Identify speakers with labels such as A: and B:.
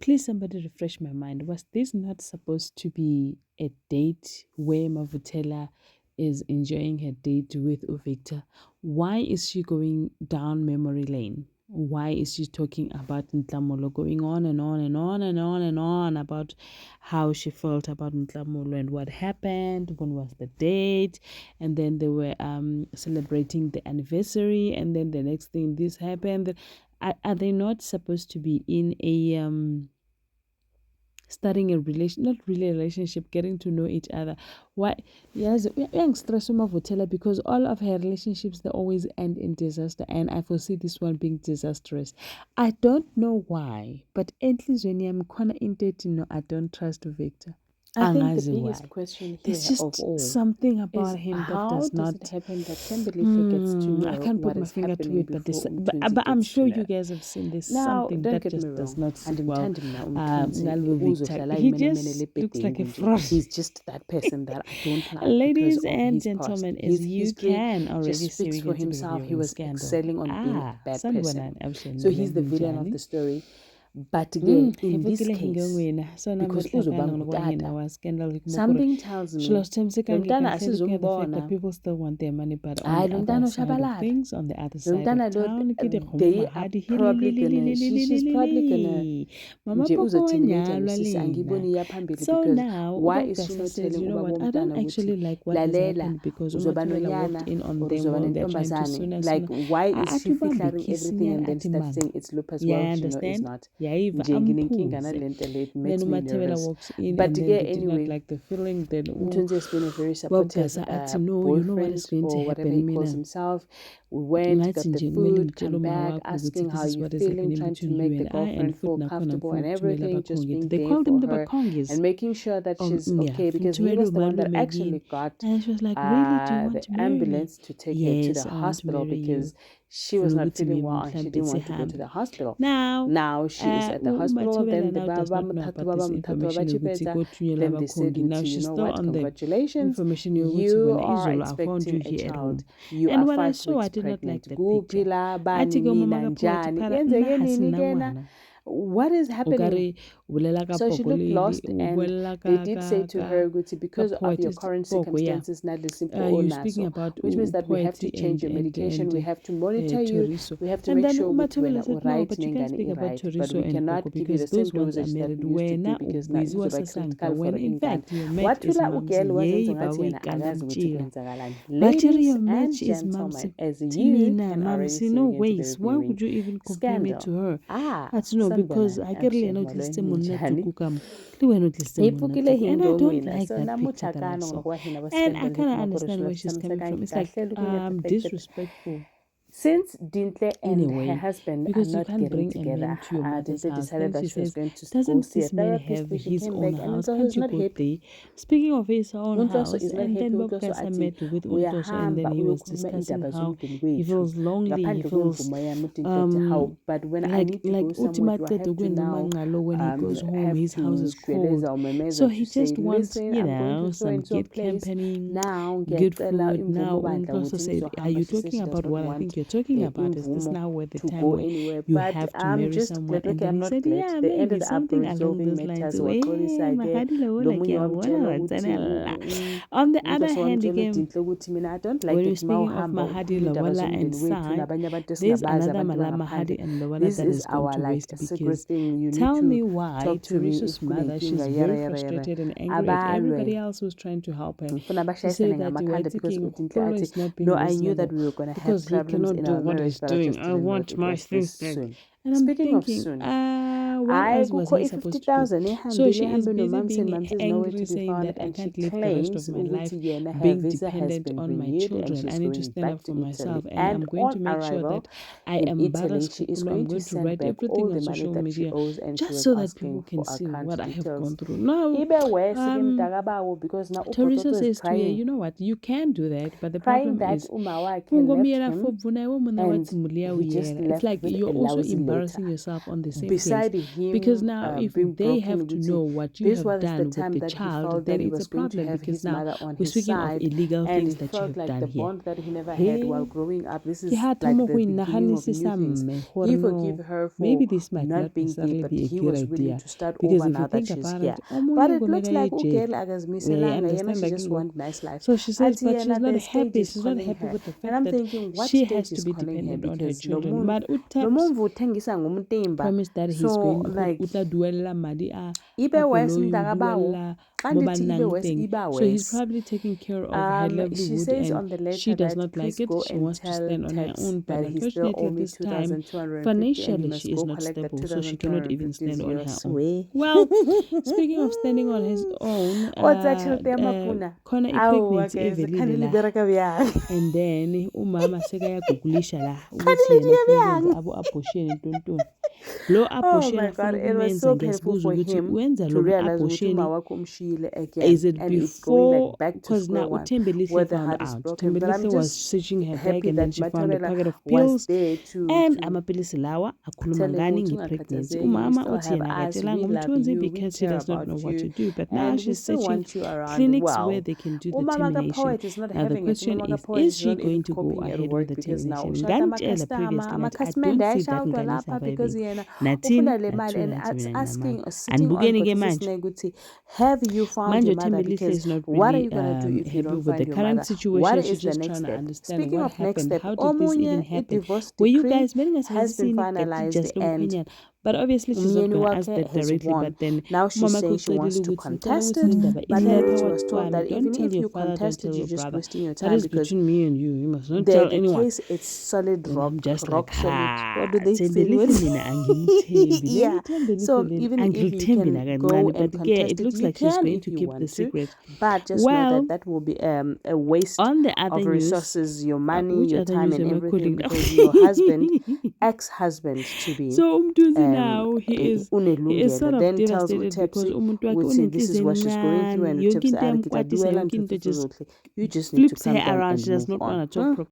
A: Please, somebody refresh my mind. Was this not supposed to be a date where Mavutela is enjoying her date with Uvictor? Why is she going down memory lane? Why is she talking about Ntlamolo, going on and on and on and on and on about how she felt about Ntlamolo and what happened, when was the date, and then they were celebrating the anniversary, and then the next thing this happened. Are they not supposed to be in a starting a relation, not really a relationship, getting to know each other? Why? Yes, young stress because all of her relationships, they always end in disaster, and I foresee this one being disastrous. I don't know why, but at least when I'm corner in dating, no, I don't trust Victor.
B: I think the
A: Angazi
B: biggest
A: why.
B: question
A: There's
B: here of
A: just
B: all
A: something about
B: is
A: him that
B: how
A: does
B: does
A: not.
B: it happen that Kimberly gets to
A: I
B: know
A: can't put
B: what
A: my
B: is
A: finger to
B: happening
A: it, but
B: before
A: but I'm
B: gets to
A: sure you
B: know?
A: guys have seen this
B: Now,
A: something
B: don't
A: that
B: get me
A: just does
B: wrong.
A: not sit well.
B: Andimthandi mna umthunzi
A: Ngalo Victor,
B: uzohlala
A: he
B: ayimenemene
A: just looks like a
B: lebhedingu nje.
A: fraud.
B: He's just that person that I don't like because
A: Ladies
B: of
A: and
B: his past.
A: gentlemen, as
B: His
A: you
B: history
A: can
B: just
A: already see,
B: speaks
A: we're
B: for
A: going to be
B: himself. He
A: reviewing
B: was
A: Scandal.
B: excelling on being a bad person. So he's the villain of the story. But again, in this case, because uzobanga utata, something tells
A: she
B: me
A: lost him sick
B: lo
A: and
B: mntana
A: looking at the fact that
B: asizumbona.
A: people still want their money, but on
B: Hayi
A: the
B: lo
A: other
B: mntana
A: side of
B: ushabalala.
A: things, on the other
B: Lo
A: side of
B: mntana lo
A: town,
B: they are probably gonna she's probably gonna
A: Mama
B: nje
A: Poko
B: uzothini kanjani
A: wanyalwa
B: usisi
A: lena.
B: angiyiboni iya phambili
A: So
B: because
A: now
B: why
A: Uba
B: is she
A: Gasa
B: not
A: says,
B: telling
A: you know
B: ubaba
A: what, I don't
B: womntana
A: actually
B: ukuthi
A: like what has
B: lalela
A: happened because
B: uzoba
A: Umatubela walked
B: nonyana
A: in on
B: or
A: them
B: uzoba
A: while they're trying to
B: nentombazane?
A: soon.
B: Like why is she
A: Atubambe
B: figuring everything
A: kisinyana
B: and then start
A: atimanga.
B: saying it's Lupus?
A: Yeah,
B: Well,
A: I
B: she know is
A: understand.
B: not.
A: Yaiva
B: Nje nginenkinga
A: ampuze.
B: nalento le, it
A: Then
B: makes me
A: Umatebela
B: nervous.
A: walks in,
B: But
A: and then
B: yeah,
A: they did not
B: anyway,
A: like the feeling. Then
B: Mthunzi has been a very
A: Bob
B: supportive
A: Gasa ati no, you know what is
B: boyfriend
A: going to
B: or whatever he
A: happen,
B: calls
A: Mina.
B: himself. We went, got
A: Ngathi
B: the
A: nje kumele
B: food,
A: ngitshele
B: come
A: umaha
B: back,
A: wakho ukuthi
B: asking
A: this
B: how
A: is
B: you
A: what is
B: feeling,
A: happening
B: trying to
A: between you
B: make the
A: and I, and
B: girlfriend
A: futhi
B: feel
A: nakhona
B: comfortable and
A: ngifuna ukuthumela
B: everything, just
A: abakhongi.
B: being
A: They
B: there
A: called him
B: for
A: the
B: her
A: Bakongis.
B: and making sure that she's
A: Yeah,
B: okay because he was the one that actually got
A: and she was like, really, do you want
B: the
A: to marry me?
B: ambulance to take her to the
A: Yes, I want to
B: hospital
A: marry you.
B: because she was not feeling well and she didn't want to go to the hospital.
A: Now,
B: Now she is at the hospital. Then the
A: now does
B: baba
A: not know
B: muthathu
A: about
B: baba
A: this
B: muthathu
A: information.
B: babachipeta. Then they said,
A: Now
B: you
A: she's
B: know
A: still
B: what?
A: on the
B: Congratulations,
A: information
B: you are
A: I found you
B: expecting a
A: here at home.
B: child. You
A: And
B: are
A: what I
B: 5
A: saw, I
B: weeks
A: did not like
B: pregnant.
A: the picture.
B: Kuphila bani
A: Athi ke
B: nina
A: umama kaphothi
B: njani?
A: phara nna
B: Yenzeke
A: ha
B: nini
A: sena
B: kena?
A: ngwana.
B: What is
A: O
B: happening?
A: kare o bolela ka
B: So she looked
A: pokolele,
B: lost,
A: o
B: and
A: bolela
B: they
A: ka
B: did say to her, Guti, because of your current
A: yeah.
B: circumstances, not the simple
A: You're speaking
B: naso,
A: about
B: which means that we have to
A: poetry
B: change your medication, we have to monitor you,
A: Toriso.
B: we have to
A: And
B: make
A: then
B: sure with when
A: Umatubela said, no,
B: right
A: but you can't speak about
B: right, but
A: Toriso
B: we
A: and
B: cannot
A: Poco
B: give you the
A: because
B: same
A: those ones are
B: dosage that
A: married.
B: we used to
A: When
B: do because now
A: Wiziwa
B: izoba
A: Sasanka,
B: critical for
A: when in
B: ingane.
A: fact your match is
B: Wathula
A: Mamsi,
B: ugel wazenza
A: yay,
B: ngathi yena
A: bawe
B: akazi ukuthi
A: Mchila.
B: kwenzakalani.
A: But
B: Ladies
A: your match
B: and
A: is
B: gentlemen,
A: Mamsi.
B: as you
A: Timina,
B: can already
A: Mamsi,
B: see,
A: no
B: we're going to be
A: ways. Why
B: reviewing
A: would you even compare me to
B: Scandal.
A: her? I don't know, because
B: Sanibonani,
A: I get
B: Abshe,
A: Leno
B: molweni,
A: Tlistemuna to
B: ninjani?
A: Kukam.
B: Iphukile
A: And I
B: hinto
A: don't
B: mina,
A: like
B: so
A: that picture that I
B: namuthakano
A: saw.
B: ngokuba hina
A: And I
B: ba-Scandal
A: kind of understand
B: hikumakhoresho
A: where she's coming from.
B: kahle
A: It's like
B: looking at the fact that
A: disrespectful
B: since Dintle
A: in a
B: and her
A: way,
B: husband are
A: because you
B: not
A: can't
B: getting
A: bring a
B: together,
A: man to your mother's
B: Dintle
A: house.
B: decided
A: Then
B: that
A: she
B: she was
A: says,
B: going to go
A: doesn't
B: see a
A: this man
B: therapist,
A: have
B: but she
A: his
B: came
A: own
B: back and
A: house?
B: Untloso
A: Can't
B: is
A: you
B: not
A: go
B: happy.
A: there? Speaking of his own
B: Untloso
A: house,
B: is not
A: and then
B: happy.
A: Bob
B: Untloso
A: Gasa
B: athi
A: met with Untoso, and then
B: uyahamba
A: he was
B: uyokhuluma
A: discussing
B: indaba
A: how
B: zomndeni
A: he
B: wethu
A: feels lonely, he
B: ngaphandle
A: feels
B: kwemvumo yami uDintle ethi how, but when I need to go somewhere, do I
A: ultimate
B: have to now
A: when he goes home,
B: have
A: his house
B: to
A: is cold.
B: shweleza or
A: So
B: memeza
A: he
B: to say,
A: just wants,
B: listen, I'm going to so
A: some
B: and so
A: good
B: place
A: company,
B: now,
A: good
B: ngiyacela
A: food. Now
B: imvumo bandla
A: Untoso
B: ukuthi
A: said, are
B: ngizohamba.
A: you
B: She said
A: talking
B: she does
A: about
B: not
A: what I
B: want
A: think you're talking about? Is this
B: imvumo
A: now where the
B: to
A: time
B: go
A: where
B: anywhere,
A: you
B: but
A: have to
B: I'm
A: marry
B: just
A: someone?
B: glad.
A: And
B: Okay,
A: then
B: I'm
A: he
B: not
A: said,
B: glad
A: yeah,
B: they
A: maybe
B: ended up
A: something along
B: resolving
A: those lines.
B: matters. Waxolisa-ke lo munye wamtshela ukuthi
A: On the other
B: uNhloso
A: hand,
B: wamtshela
A: again,
B: uDintle ukuthi mina I don't
A: when
B: like
A: we're
B: it
A: speaking of
B: mawuhamba
A: Mahadi,
B: ukhuluma indaba
A: Lawala, and
B: zomndeni wethu
A: Sai,
B: nabanye abantu
A: there's
B: esingabazi
A: another
B: abantu
A: Mala Mahadi
B: bangaphandle.
A: and Lawala
B: This
A: that
B: is
A: is going
B: our
A: to
B: like
A: waste,
B: secret
A: because
B: thing. You need
A: tell
B: to
A: me why
B: talk to me
A: Teresa's
B: if
A: mother, she's
B: kunenkinga
A: very
B: yara.
A: frustrated and angry at
B: Abalwe
A: everybody else who's trying to help her.
B: ngifuna
A: She said
B: bashayisane
A: that
B: ngamakhanda
A: White
B: because
A: King
B: uDintle
A: Kolo
B: athi
A: is not
B: no,
A: being
B: I knew that
A: reasonable
B: we were going to have
A: because he
B: problems
A: cannot
B: in
A: do
B: our
A: what
B: marriage,
A: he's
B: but I
A: doing.
B: just
A: I
B: didn't know that
A: want
B: it
A: my
B: was this
A: things back.
B: soon.
A: And I'm
B: Speaking of
A: thinking,
B: soon,
A: what
B: I
A: else was
B: kukho
A: he supposed to do?
B: i-50,000
A: So
B: ehambile
A: she is busy
B: nomamsen.
A: being
B: Mamsen is nowhere
A: angry,
B: to be
A: saying
B: found,
A: that I
B: and she
A: can't live the rest
B: claims
A: of my life
B: ukuthi yena her
A: being
B: visa has
A: dependent
B: been
A: on my
B: renewed and
A: children. I
B: she's
A: need to
B: going
A: stand
B: back
A: up for
B: to
A: myself,
B: Italy.
A: and
B: And
A: I'm going
B: on
A: to make sure
B: arrival
A: that I
B: in
A: embarrass
B: Italy, she is
A: Kukulu. I'm
B: going to
A: going to
B: send
A: write
B: back
A: everything
B: all
A: on
B: the money
A: social
B: that she
A: media
B: owes, and she
A: just
B: was
A: so that people
B: asking
A: can
B: for
A: see
B: account
A: what I have
B: details.
A: gone through. Now,
B: Ibe wesi mdakabawo because now
A: Teresa
B: Upototo is
A: says to her,
B: crying,
A: you know what, you can do that, but the
B: crying
A: problem
B: that
A: is
B: Umawake left him and he
A: it's
B: just
A: like
B: left with
A: you're
B: a
A: also
B: lousy letter.
A: embarrassing yourself on the same place.
B: Beside him
A: because now if
B: being
A: they
B: broken,
A: have to know what you
B: this
A: have
B: was the
A: done with
B: time
A: the
B: that he
A: child,
B: felt
A: then
B: that he
A: it's
B: was
A: a
B: going to
A: problem
B: have
A: because
B: his
A: now
B: mother on
A: we're
B: his
A: speaking of
B: side,
A: illegal
B: and
A: things
B: he
A: that you
B: felt
A: have
B: like
A: done
B: the
A: here.
B: bond that he never had while growing up. This is
A: Ke
B: like
A: hata mo
B: the
A: go
B: beginning of new things.
A: mme,
B: He
A: gore
B: forgive
A: no,
B: her for
A: maybe this might
B: not
A: not
B: being there,
A: necessarily
B: but
A: be a
B: he
A: good
B: was willing
A: idea,
B: to start
A: because
B: over
A: if you
B: now that
A: think
B: she's
A: about
B: here.
A: it,
B: But it looks like
A: jail.
B: girl
A: Yeah, understand
B: she
A: like
B: just want nice life.
A: so she says, but she's not
B: the
A: happy.
B: stage is
A: She's not
B: calling
A: happy
B: her.
A: with the
B: And
A: fact
B: I'm
A: that
B: thinking, what
A: she
B: stage
A: has
B: is
A: to be
B: calling her?
A: dependent on her
B: Because
A: children. But Utaps promised that he's
B: so
A: going
B: like
A: to duella madi
B: ibe wes mntakabawo xa ndithi ibe wes
A: thing.
B: iba
A: So he's
B: wes.
A: probably taking care of her
B: She
A: livelihood,
B: says
A: and
B: on the letter
A: she does
B: that
A: not like
B: please
A: it.
B: go
A: She
B: and
A: wants to
B: tell
A: stand on her
B: Tex
A: own, but
B: that he still
A: unfortunately
B: owe
A: at
B: me
A: this time
B: 2,250 and he
A: financially
B: must
A: she is
B: go
A: not
B: collect that
A: stable, so she cannot even
B: 2,250
A: stand on her
B: yours.
A: own. Well, speaking of standing on his own, khona i-pregnancy evelile la, and then umama sekayagugulisha la ukuthi yena ufuna ukwenza abo-abortion ntontoni. Lo abortion afuna ukumenza ngiyasibuza ukuthi wenza lo abortion, is it before, because now uThembelihle found out. Thembelihle was searching her bag and then she found a packet of pills, and amapilisi lawa akhuluma ngani nge-pregnancy. Umama uthi yena akatshelanga umthunzi because he does not know what to do, but now she's searching clinics where they can do the termination. Now the question is she going to go ahead with the termination? Ngantshela previously that I don't see that ngane surviving. Nathini anibukeni ke manje.
B: Have you found
A: Manje
B: your mother?
A: Thembelihle
B: Because
A: is not
B: what are
A: really
B: you going to do if you
A: happy
B: don't
A: with
B: find
A: the
B: your
A: current
B: mother?
A: situation.
B: What
A: She's
B: is the
A: just
B: next
A: trying to
B: step?
A: understand
B: Speaking
A: what
B: of next
A: happened.
B: step,
A: How did this even happen? Were you guys
B: has been finalized and
A: but obviously she's not going to ask that directly, but then
B: now she's saying she wants to contest it, but then she was told that even if you contest it, you're just wasting your time.
A: That is between me and you. You must not tell anyone.
B: The case is solid rock,
A: I'm just
B: rock
A: like,
B: solid. What do they say?
A: Yeah.
B: So even if you can go and contest
A: it looks like she's going to keep the secret.
B: But just know that will be a waste
A: on the other
B: of resources, your money, your time, and everything, because your husband, ex-husband to be,
A: so now he is sort of
B: then
A: devastated because
B: this is what she's going through, and
A: you just
B: you just need to
A: flips
B: come
A: her
B: down
A: around.
B: and
A: She does not want to talk properly.